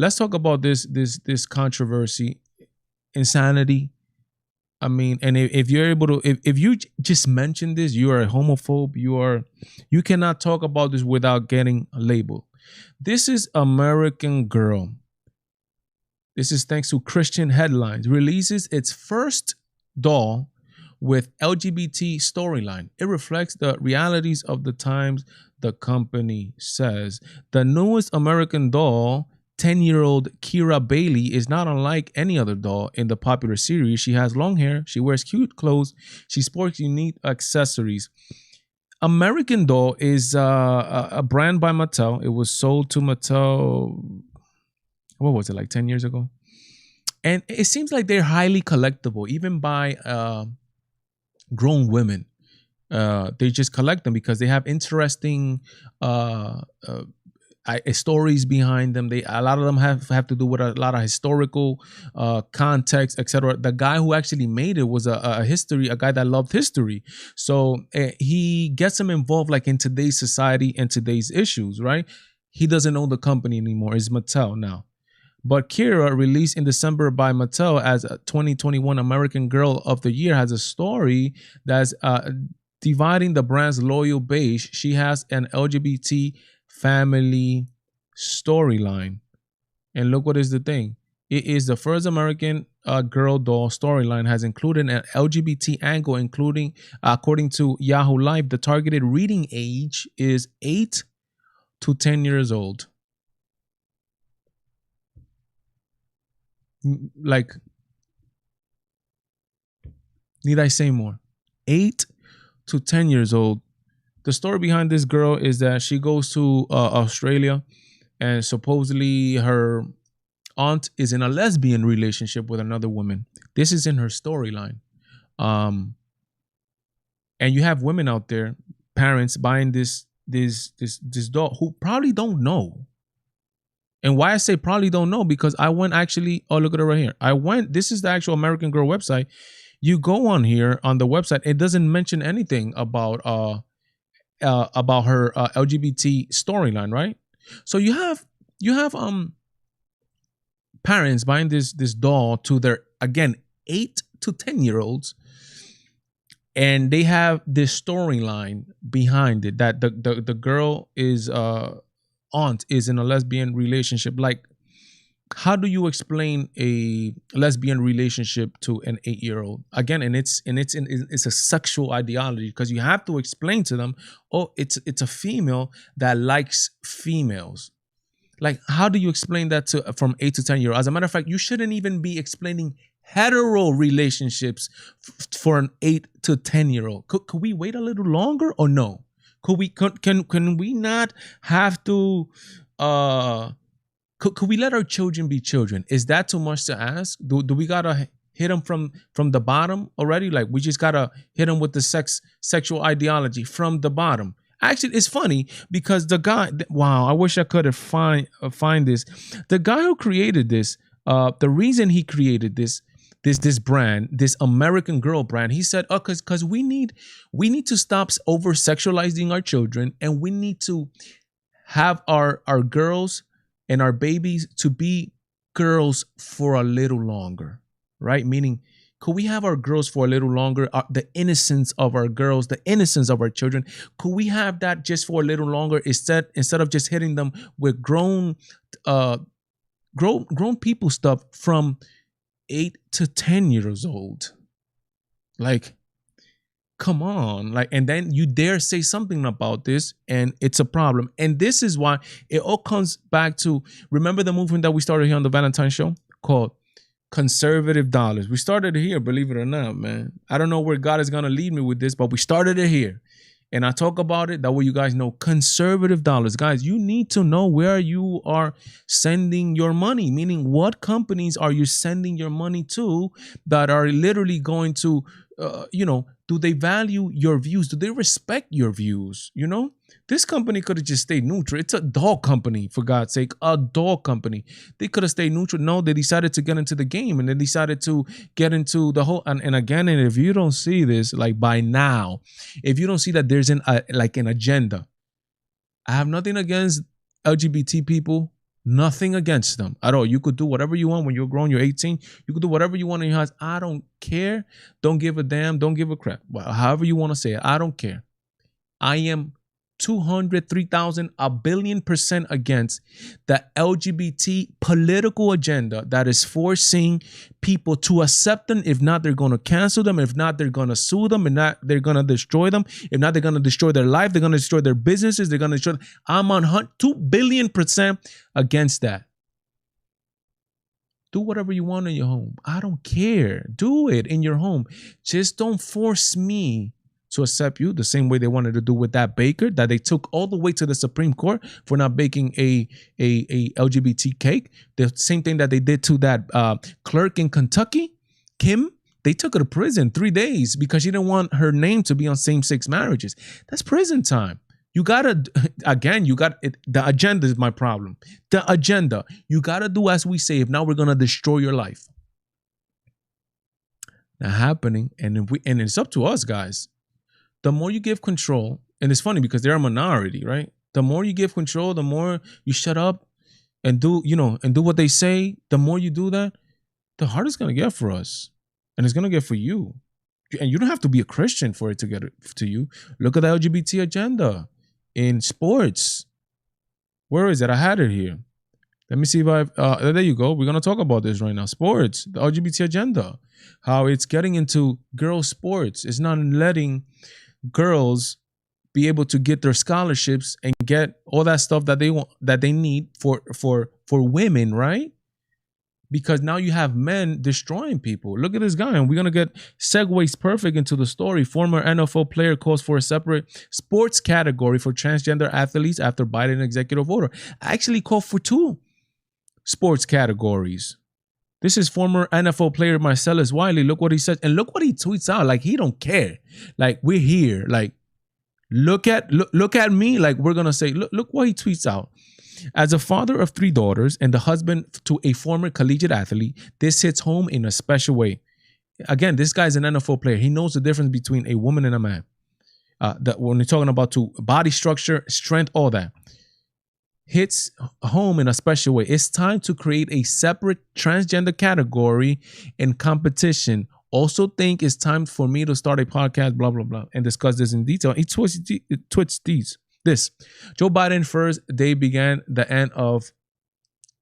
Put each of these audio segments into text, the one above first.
let's talk about this controversy, insanity. I mean, and if you're able to, if you just mention this, you are a homophobe. You cannot talk about this without getting labeled. This is American Girl. This is thanks to Christian Headlines. Releases its first doll with LGBT storyline. It reflects the realities of the times, the company says. The newest American doll, 10-year-old Kira Bailey, is not unlike any other doll in the popular series. She has long hair, she wears cute clothes, she sports unique accessories. American Doll is a brand by Mattel. It was sold to Mattel, what was it, like 10 years ago? And it seems like they're highly collectible, even by grown women. They just collect them because they have interesting stories behind them. A lot of them have to do with a lot of historical context, etc. The guy who actually made it was a guy that loved history, so he gets him involved like in today's society and today's issues. Right? He doesn't own the company anymore. It's Mattel now. But Kira, released in December by Mattel as a 2021 American Girl of the Year, has a story that's dividing the brand's loyal base. She has an LGBT family storyline. And look what is the thing. It is the first American girl doll storyline has included an LGBT angle, including, according to Yahoo Live, the targeted reading age is 8 to 10 years old. Like, need I say more? 8 to 10 years old. The story behind this girl is that she goes to Australia, and supposedly her aunt is in a lesbian relationship with another woman. This is in her storyline. And you have women out there, parents buying this doll who probably don't know. And why I say probably don't know, because I went actually, oh, look at it right here. This is the actual American Girl website. You go on here on the website, it doesn't mention anything about her LGBT storyline, right? So you have parents buying this doll to their, again, 8 to 10-year-olds, and they have this storyline behind it that the girl is aunt is in a lesbian relationship. Like, how do you explain a lesbian relationship to an 8-year-old? Again, and it's a sexual ideology, because you have to explain to them, oh, it's a female that likes females. Like, how do you explain that to from 8 to 10-year-old? As a matter of fact, you shouldn't even be explaining hetero relationships for an 8 to 10-year-old. Could we wait a little longer, or no? Can we not have to could we let our children be children? Is that too much to ask? Do we gotta hit them from the bottom already? Like, we just gotta hit them with the sexual ideology from the bottom? Actually, it's funny because the guy, wow, I wish I could find this. The guy who created this, the reason he created this brand, this American Girl brand, he said, oh, because we need to stop over sexualizing our children, and we need to have our girls and our babies to be girls for a little longer, right? Meaning, could we have our girls for a little longer? The innocence of our girls, the innocence of our children, could we have that just for a little longer, instead of just hitting them with grown people stuff from 8 to 10 years old? Like, come on. Like, and then you dare say something about this, and it's a problem. And this is why it all comes back to, remember the movement that we started here on the Valentine show called conservative dollars? We started it here, believe it or not, man. I don't know where God is going to lead me with this, but we started it here. And I talk about it, that way you guys know. Conservative dollars. Guys, you need to know where you are sending your money, meaning what companies are you sending your money to that are literally going to, do they value your views? Do they respect your views? This company could have just stayed neutral. It's a doll company, for God's sake, a doll company. They could have stayed neutral. No, they decided to get into the game, and they decided to get into the whole, and again, and if you don't see this, like, by now, if you don't see that there's an agenda, I have nothing against LGBT people. Nothing against them at all. You could do whatever you want when you're grown. You're 18. You could do whatever you want in your house. I don't care. Don't give a damn. Don't give a crap. Well, however you want to say it. I don't care. I am 200, 3,000, a billion% against the LGBT political agenda that is forcing people to accept them. If not, they're going to cancel them. If not, they're going to sue them. If not, they're going to destroy them. If not, they're going to destroy their life. They're going to destroy their businesses. They're going to destroy. I'm on 2 billion% against that. Do whatever you want in your home. I don't care. Do it in your home. Just don't force me to accept you the same way they wanted to do with that baker that they took all the way to the Supreme Court for not baking a LGBT cake. The same thing that they did to that clerk in Kentucky, Kim. They took her to prison 3 days because she didn't want her name to be on same-sex marriages. That's prison time. You gotta, again, the agenda is my problem. The agenda. You gotta do as we say. If not, we're gonna destroy your life. Not happening, and it's up to us, guys. The more you give control, and it's funny because they're a minority, right? The more you give control, the more you shut up and do what they say. The more you do that, the harder it's gonna get for us, and it's gonna get for you. And you don't have to be a Christian for it to get to you. Look at the LGBT agenda in sports. Where is it? I had it here. Let me see if there you go. We're gonna talk about this right now. Sports, the LGBT agenda, how it's getting into girls' sports. It's not letting girls be able to get their scholarships and get all that stuff that they want, that they need for women, right? Because now you have men destroying people. Look at this guy, and we're gonna get segues perfect into the story. Former NFL player calls for a separate sports category for transgender athletes after Biden executive order. I actually called for 2 sports categories. This is former NFL player Marcellus Wiley. Look what he says, and look what he tweets out. Like, he don't care. Like, we're here. Like, look at me. Like, we're gonna say, look what he tweets out. As a father of 3 daughters and the husband to a former collegiate athlete, this hits home in a special way. Again, this guy's an NFL player. He knows the difference between a woman and a man. That when you're talking about body structure, strength, all that. Hits home in a special way. It's time to create a separate transgender category in competition. Also think it's time for me to start a podcast, blah, blah, blah, and discuss this in detail. He tweets this. Joe Biden first day began the end of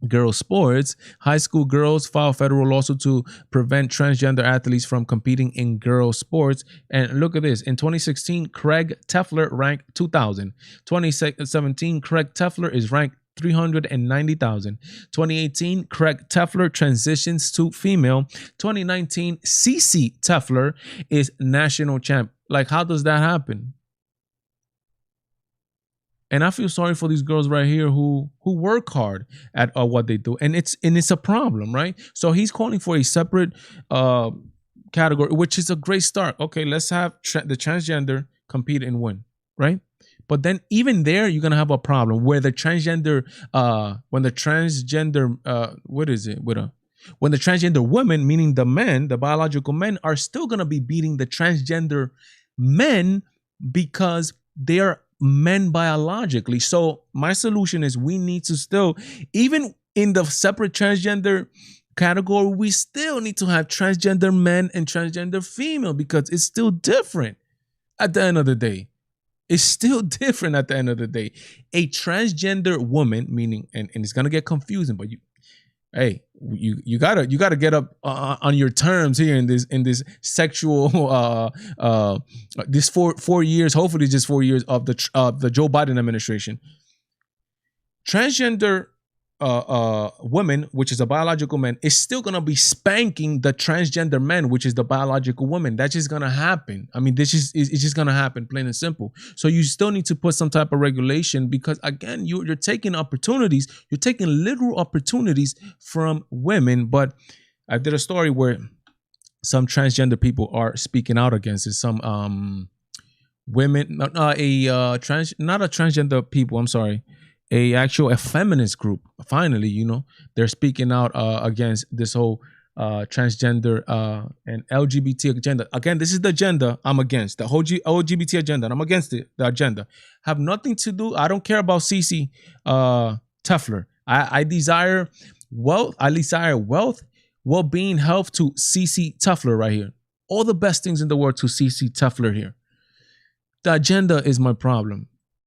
girls' sports. High school girls file federal lawsuit to prevent transgender athletes from competing in girls' sports. And look at this. In 2016, Craig Tefler ranked 2,000. 2017, Craig Tefler is ranked 390,000. 2018, Craig Tefler transitions to female. 2019, Cece Tefler is national champ. Like, how does that happen? And I feel sorry for these girls right here who work hard at what they do, and it's a problem, right? So he's calling for a separate category, which is a great start. Okay, let's have the transgender compete and win, right? But then even there, you're gonna have a problem where the transgender, when the transgender women, meaning the men, the biological men, are still gonna be beating the transgender men because they are men biologically. So my solution is we need to still, even in the separate transgender category, we still need to have transgender men and transgender female because it's still different at the end of the day. It's still different at the end of the day. A transgender woman, meaning, and it's gonna get confusing, but you gotta get up on your terms here in this sexual this 4 years, hopefully just 4 years of the Joe Biden administration. Transgender woman, which is a biological man, is still gonna be spanking the transgender man, which is the biological woman. That's just gonna happen. I mean, it's just gonna happen, plain and simple. So you still need to put some type of regulation because, again, you're taking opportunities. You're taking literal opportunities from women. But I did a story where some transgender people are speaking out against it. Some women, not a transgender people. I'm sorry. A feminist group, finally, they're speaking out against this whole transgender and LGBT agenda. Again, this is the agenda I'm against, the whole LGBT agenda, and I'm against it. The agenda have nothing to do. I don't care about Cece Tefler. I desire wealth. I desire wealth, well-being, health to CC Tuffler right here. All the best things in the world to CC Tuffler here. The agenda is my problem.